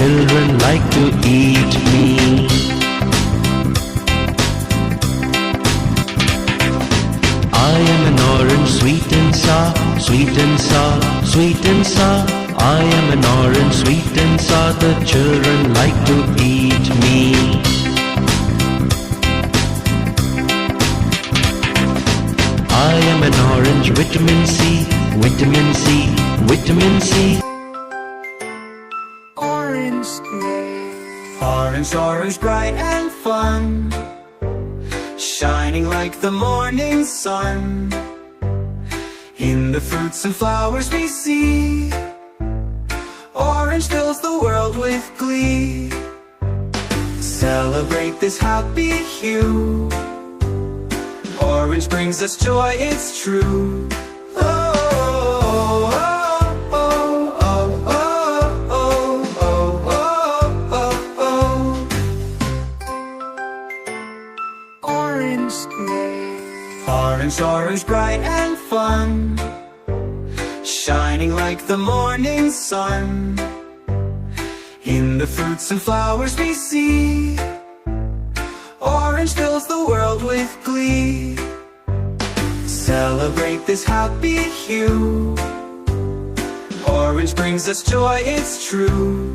children like to eat me. I am an orange, sweet and sour, sweet and sour, sweet and sour. I am an orange, sweet and sour, the children like to eat me. I am an orange, vitamin C, vitamin C, vitamin C. Orange day. Orange, orange, bright and fun, shining like the morning sun. In the fruits and flowers we see, orange fills the world with glee. Celebrate this happy hue, orange brings us joy, it's true. Orange day. Orange, orange, bright and fun, shining like the morning sun. In the fruits and flowers we see, orange fills the world with glee. Celebrate this happy hue, orange brings us joy, it's true.